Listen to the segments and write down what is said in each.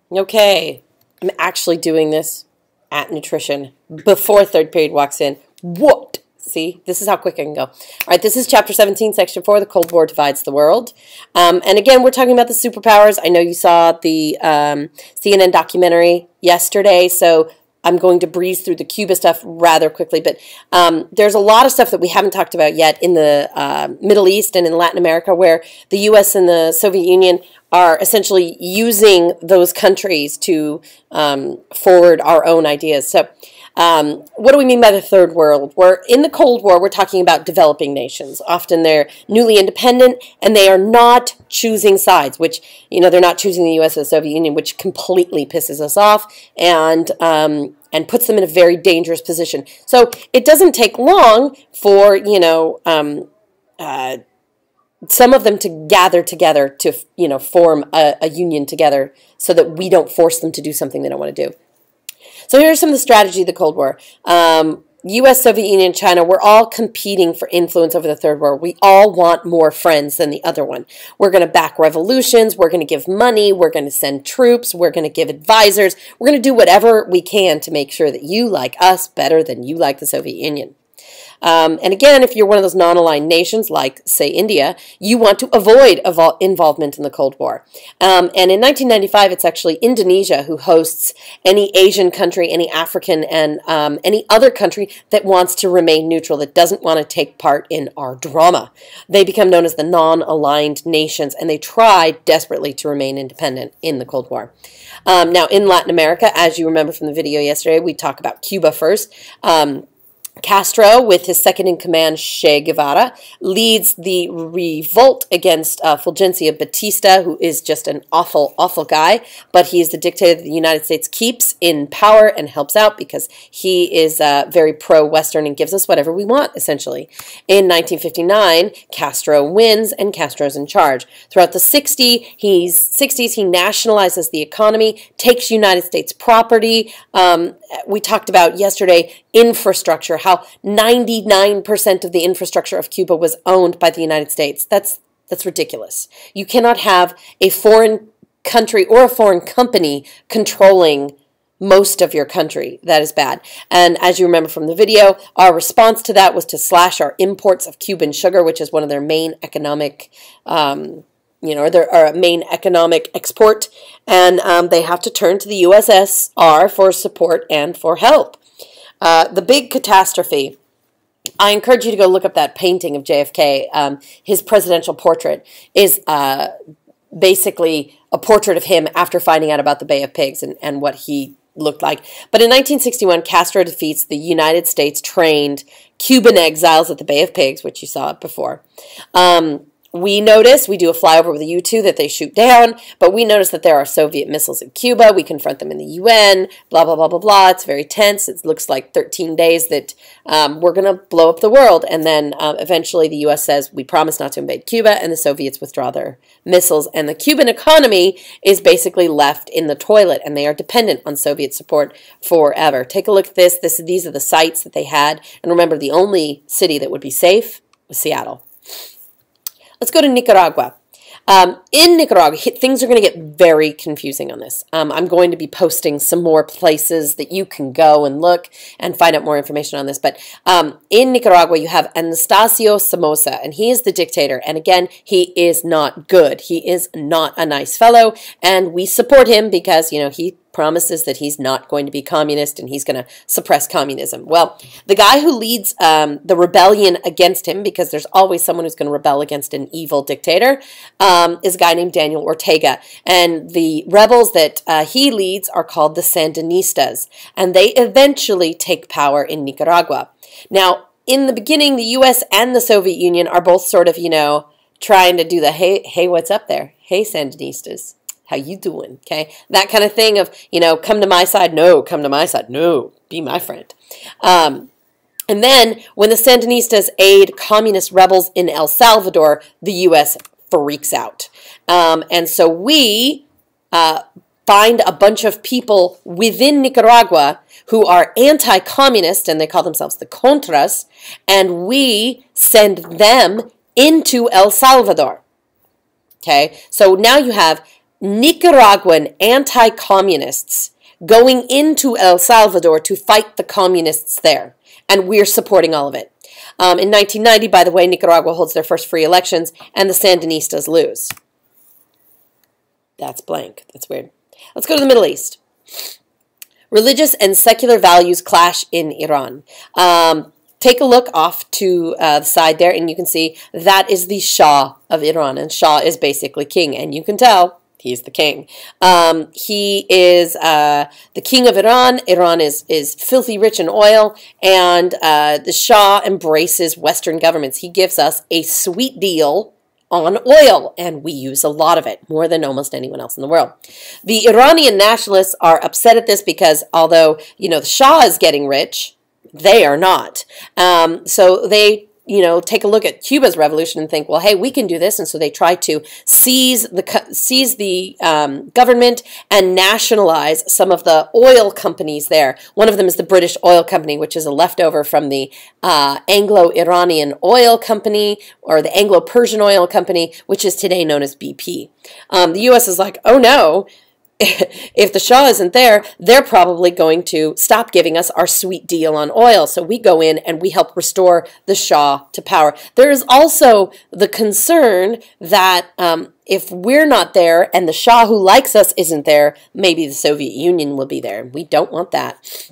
Okay, I'm actually doing this at nutrition before third period walks in. What? See, this is how quick I can go. All right, this is chapter 17, section 4, The Cold War Divides the World. And again, we're talking about the superpowers. I know you saw the CNN documentary yesterday, so I'm going to breeze through the Cuba stuff rather quickly. But there's a lot of stuff that we haven't talked about yet in the Middle East and in Latin America, where the U.S. and the Soviet Union are essentially using those countries to forward our own ideas. So what do we mean by the third world? We're in the Cold War, we're talking about developing nations. Often they're newly independent and they are not choosing sides, which, you know, they're not choosing the U.S. or the Soviet Union, which completely pisses us off and puts them in a very dangerous position. So it doesn't take long for, you know, some of them to gather together to, you know, form a union together so that we don't force them to do something they don't want to do. So here's some of the strategy of the Cold War. U.S., Soviet Union, China, we're all competing for influence over the third world. We all want more friends than the other one. We're going to back revolutions. We're going to give money. We're going to send troops. We're going to give advisors. We're going to do whatever we can to make sure that you like us better than you like the Soviet Union. And again, if you're one of those non-aligned nations, like, say, India, you want to avoid involvement in the Cold War. And in 1995, it's actually Indonesia who hosts any Asian country, any African, and any other country that wants to remain neutral, that doesn't want to take part in our drama. They become known as the non-aligned nations, and they try desperately to remain independent in the Cold War. Now, in Latin America, as you remember from the video yesterday, we talk about Cuba first. Castro, with his second-in-command, Che Guevara, leads the revolt against Fulgencio Batista, who is just an awful, awful guy, but he is the dictator that the United States keeps in power and helps out because he is very pro-Western and gives us whatever we want, essentially. In 1959, Castro wins, and Castro's in charge. Throughout the 60s, he nationalizes the economy, takes United States property. We talked about yesterday infrastructure, how 99% of the infrastructure of Cuba was owned by the United States. That's ridiculous. You cannot have a foreign country or a foreign company controlling most of your country. That is bad. And as you remember from the video, our response to that was to slash our imports of Cuban sugar, which is one of their main economic their main economic export, and they have to turn to the USSR for support and for help. The big catastrophe, I encourage you to go look up that painting of JFK. His presidential portrait is basically a portrait of him after finding out about the Bay of Pigs and what he looked like. But in 1961, Castro defeats the United States-trained Cuban exiles at the Bay of Pigs, which you saw before. We notice, we do a flyover with the U-2 that they shoot down, but we notice that there are Soviet missiles in Cuba. We confront them in the UN, blah, blah, blah, blah, blah. It's very tense. It looks like 13 days that we're going to blow up the world. And then eventually the U.S. says, we promise not to invade Cuba, and the Soviets withdraw their missiles. And the Cuban economy is basically left in the toilet, and they are dependent on Soviet support forever. Take a look at this. These are the sites that they had. And remember, the only city that would be safe was Seattle. Let's go to Nicaragua. In Nicaragua, things are going to get very confusing on this. I'm going to be posting some more places that you can go and look and find out more information on this. But in Nicaragua, you have Anastasio Somoza, and he is the dictator. And again, he is not good. He is not a nice fellow, and we support him because, you know, he promises that he's not going to be communist and he's going to suppress communism. Well, the guy who leads the rebellion against him, because there's always someone who's going to rebel against an evil dictator, is a guy named Daniel Ortega. And the rebels that he leads are called the Sandinistas, and they eventually take power in Nicaragua. Now, in the beginning, the U.S. and the Soviet Union are both sort of, you know, trying to do the, hey, what's up there? Hey, Sandinistas. How you doing? Okay, that kind of thing of, you know, come to my side. No, come to my side. No, be my friend. And then when the Sandinistas aid communist rebels in El Salvador, the U.S. freaks out. And so we find a bunch of people within Nicaragua who are anti-communist, and they call themselves the Contras, and we send them into El Salvador. Okay, so now you have Nicaraguan anti-communists going into El Salvador to fight the communists there. And we're supporting all of it. In 1990, by the way, Nicaragua holds their first free elections, and the Sandinistas lose. That's blank. That's weird. Let's go to the Middle East. Religious and secular values clash in Iran. Take a look off to the side there, and you can see that is the Shah of Iran, and Shah is basically king, and you can tell he's the king. He is the king of Iran. Iran is filthy rich in oil, and the Shah embraces Western governments. He gives us a sweet deal on oil, and we use a lot of it, more than almost anyone else in the world. The Iranian nationalists are upset at this because although, the Shah is getting rich, they are not. So they, take a look at Cuba's revolution and think, well, hey, we can do this. And so they try to seize the government and nationalize some of the oil companies there. One of them is the British Oil Company, which is a leftover from the Anglo-Iranian Oil Company, or the Anglo-Persian Oil Company, which is today known as BP. The U.S. is like, oh no, if the Shah isn't there, they're probably going to stop giving us our sweet deal on oil. So we go in and we help restore the Shah to power. There is also the concern that if we're not there and the Shah who likes us isn't there, maybe the Soviet Union will be there. We don't want that.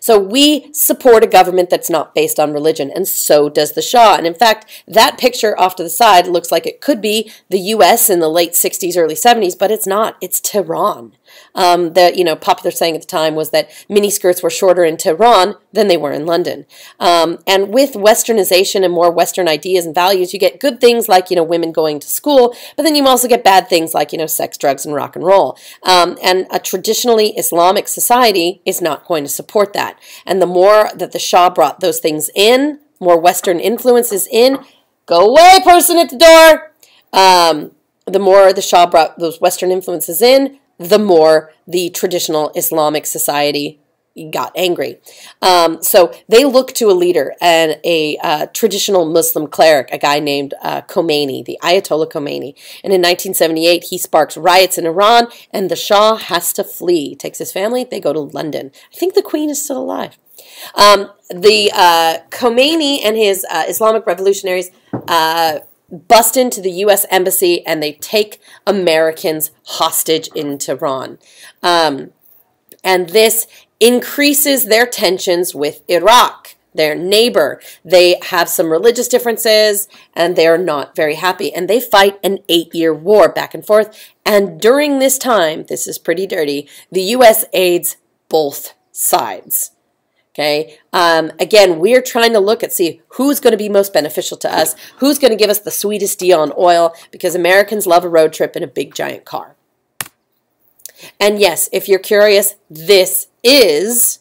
So we support a government that's not based on religion, and so does the Shah. And in fact, that picture off to the side looks like it could be the U.S. in the late 60s, early 70s, but it's not. It's Tehran. The popular saying at the time was that miniskirts were shorter in Tehran than they were in London. And with westernization and more Western ideas and values, you get good things like, women going to school, but then you also get bad things like, sex, drugs, and rock and roll. And a traditionally Islamic society is not going to support that. And the more that the Shah brought those things in, more Western influences in, go away, person at the door. The more the Shah brought those Western influences in, the more the traditional Islamic society got angry. So they look to a leader and a traditional Muslim cleric, a guy named Khomeini, the Ayatollah Khomeini. And in 1978, he sparks riots in Iran, and the Shah has to flee. Takes his family, they go to London. I think the Queen is still alive. The Khomeini and his Islamic revolutionaries bust into the U.S. embassy, and they take Americans hostage in Tehran. And this increases their tensions with Iraq, their neighbor. They have some religious differences, and they're not very happy. And they fight an 8-year war back and forth. And during this time, this is pretty dirty, the U.S. aids both sides. Okay. Again, we're trying to look at see who's going to be most beneficial to us, who's going to give us the sweetest deal on oil, because Americans love a road trip in a big giant car. And yes, if you're curious, this is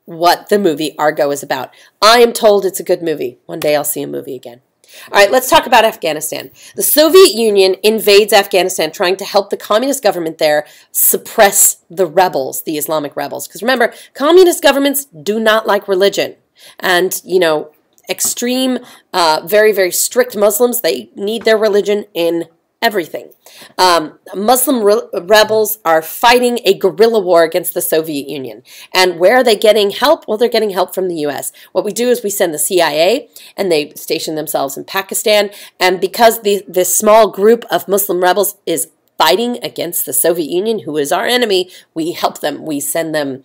what the movie Argo is about. I am told it's a good movie. One day I'll see a movie again. All right, let's talk about Afghanistan. The Soviet Union invades Afghanistan, trying to help the communist government there suppress the rebels, the Islamic rebels. Because remember, communist governments do not like religion. And, extreme, very, very strict Muslims, they need their religion in everything. Muslim rebels are fighting a guerrilla war against the Soviet Union. And where are they getting help? Well, they're getting help from the U.S. What we do is we send the CIA, and they station themselves in Pakistan. And because this small group of Muslim rebels is fighting against the Soviet Union, who is our enemy, we help them. We send them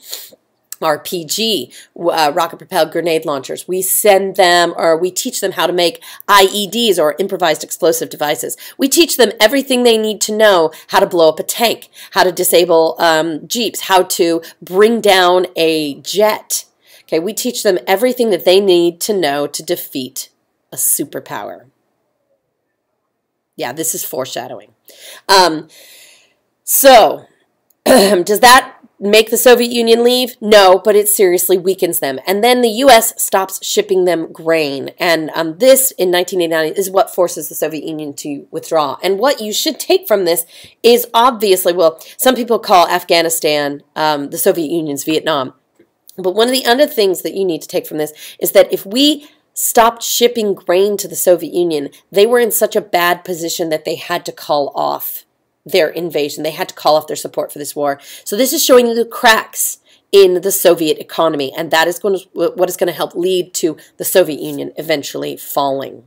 RPG, rocket-propelled grenade launchers. We send them, or we teach them how to make IEDs, or improvised explosive devices. We teach them everything they need to know, how to blow up a tank, how to disable jeeps, how to bring down a jet. Okay, we teach them everything that they need to know to defeat a superpower. Yeah, this is foreshadowing. So, does that make the Soviet Union leave? No, but it seriously weakens them. And then the U.S. stops shipping them grain. And this, in 1989, is what forces the Soviet Union to withdraw. And what you should take from this is obviously, well, some people call Afghanistan the Soviet Union's Vietnam. But one of the other things that you need to take from this is that if we stopped shipping grain to the Soviet Union, they were in such a bad position that they had to call off their invasion. They had to call off their support for this war. So this is showing you the cracks in the Soviet economy, and that is what is going to help lead to the Soviet Union eventually falling.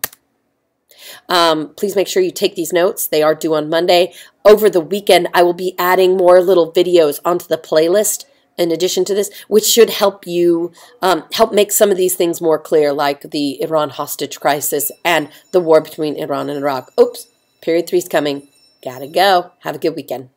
Please make sure you take these notes. They are due on Monday. Over the weekend, I will be adding more little videos onto the playlist in addition to this, which should help you help make some of these things more clear, like the Iran hostage crisis and the war between Iran and Iraq. Oops, period 3 is coming. Gotta go. Have a good weekend.